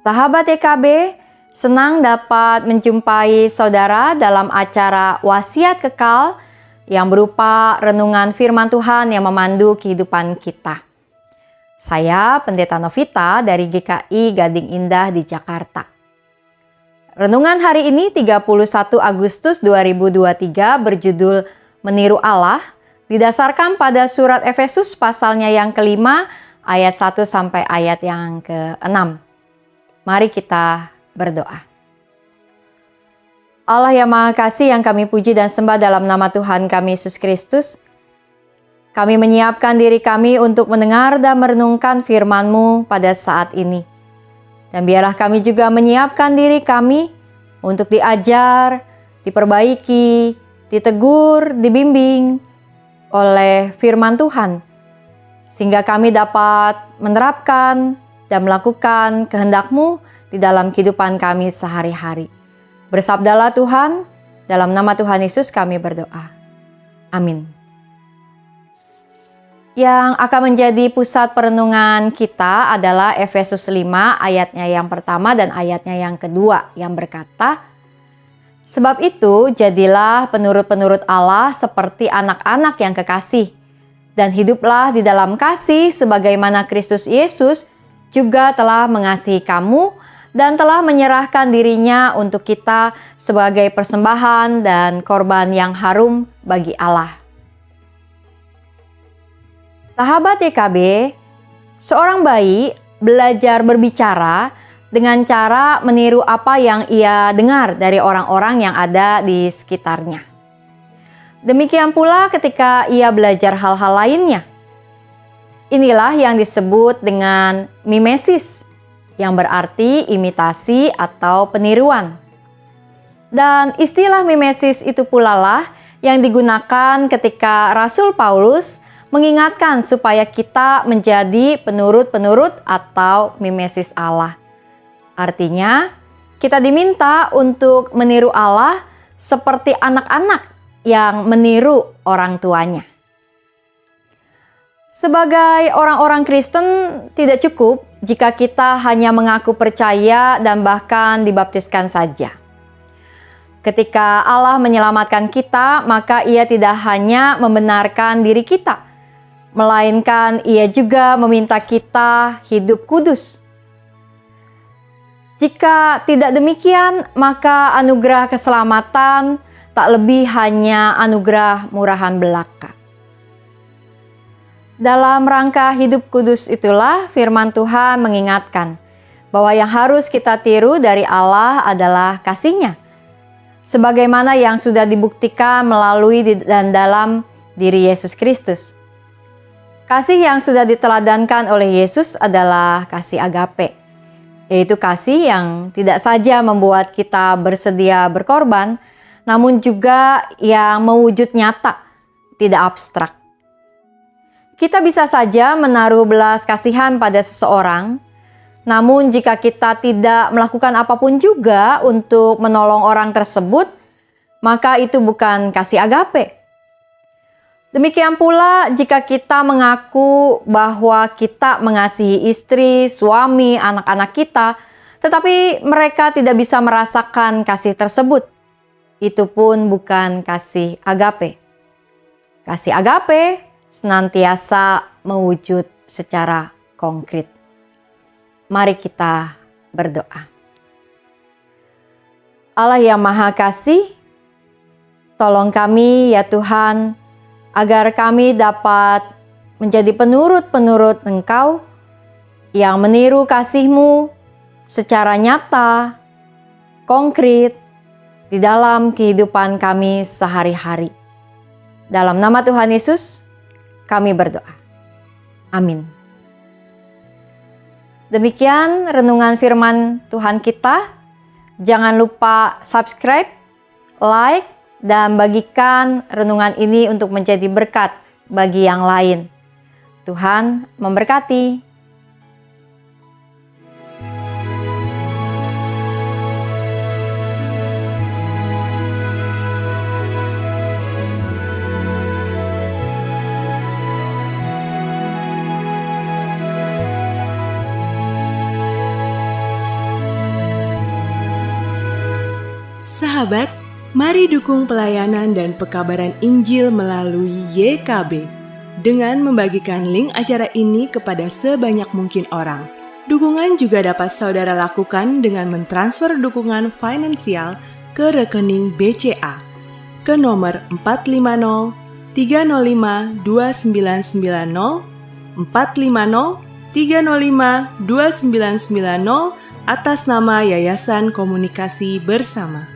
Sahabat EKB, senang dapat menjumpai saudara dalam acara Wasiat Kekal yang berupa renungan firman Tuhan yang memandu kehidupan kita. Saya Pendeta Novita dari GKI Gading Indah di Jakarta. Renungan hari ini 31 Agustus 2023 berjudul Meniru Allah, didasarkan pada surat Efesus pasalnya yang kelima ayat 1 sampai ayat yang ke-6. Mari kita berdoa. Allah yang Maha Kasih yang kami puji dan sembah dalam nama Tuhan kami Yesus Kristus, kami menyiapkan diri kami untuk mendengar dan merenungkan firman-Mu pada saat ini. Dan biarlah kami juga menyiapkan diri kami untuk diajar, diperbaiki, ditegur, dibimbing oleh firman Tuhan, sehingga kami dapat menerapkan dan melakukan kehendak-Mu di dalam kehidupan kami sehari-hari. Bersabdalah Tuhan, dalam nama Tuhan Yesus kami berdoa. Amin. Yang akan menjadi pusat perenungan kita adalah Efesus 5 ayatnya yang pertama dan ayatnya yang kedua yang berkata, "Sebab itu jadilah penurut-penurut Allah seperti anak-anak yang kekasih, dan hiduplah di dalam kasih sebagaimana Kristus Yesus juga telah mengasihi kamu dan telah menyerahkan dirinya untuk kita sebagai persembahan dan korban yang harum bagi Allah." Sahabat YKB, seorang bayi belajar berbicara dengan cara meniru apa yang ia dengar dari orang-orang yang ada di sekitarnya. Demikian pula ketika ia belajar hal-hal lainnya. Inilah yang disebut dengan mimesis, yang berarti imitasi atau peniruan. Dan istilah mimesis itu pula lah yang digunakan ketika Rasul Paulus mengingatkan supaya kita menjadi penurut-penurut atau mimesis Allah. Artinya, kita diminta untuk meniru Allah seperti anak-anak yang meniru orang tuanya. Sebagai orang-orang Kristen, tidak cukup jika kita hanya mengaku percaya dan bahkan dibaptiskan saja. Ketika Allah menyelamatkan kita, maka Ia tidak hanya membenarkan diri kita, melainkan Ia juga meminta kita hidup kudus. Jika tidak demikian, maka anugerah keselamatan tak lebih hanya anugerah murahan belaka. Dalam rangka hidup kudus itulah firman Tuhan mengingatkan bahwa yang harus kita tiru dari Allah adalah kasih-Nya, sebagaimana yang sudah dibuktikan melalui dan dalam diri Yesus Kristus. Kasih yang sudah diteladankan oleh Yesus adalah kasih agape, yaitu kasih yang tidak saja membuat kita bersedia berkorban, namun juga yang mewujud nyata, tidak abstrak. Kita bisa saja menaruh belas kasihan pada seseorang, namun jika kita tidak melakukan apapun juga untuk menolong orang tersebut, maka itu bukan kasih agape. Demikian pula jika kita mengaku bahwa kita mengasihi istri, suami, anak-anak kita, tetapi mereka tidak bisa merasakan kasih tersebut, itu pun bukan kasih agape. Kasih agape senantiasa mewujud secara konkret. Mari kita berdoa. Allah yang Maha Kasih, tolong kami ya Tuhan, agar kami dapat menjadi penurut-penurut Engkau yang meniru kasih-Mu secara nyata, konkret, di dalam kehidupan kami sehari-hari. Dalam nama Tuhan Yesus, kami berdoa. Amin. Demikian renungan firman Tuhan kita. Jangan lupa subscribe, like, dan bagikan renungan ini untuk menjadi berkat bagi yang lain. Tuhan memberkati. Sahabat, mari dukung pelayanan dan pekabaran Injil melalui YKB dengan membagikan link acara ini kepada sebanyak mungkin orang. Dukungan juga dapat saudara lakukan dengan mentransfer dukungan finansial ke rekening BCA ke nomor 450 305 2990 450 305 2990 atas nama Yayasan Komunikasi Bersama.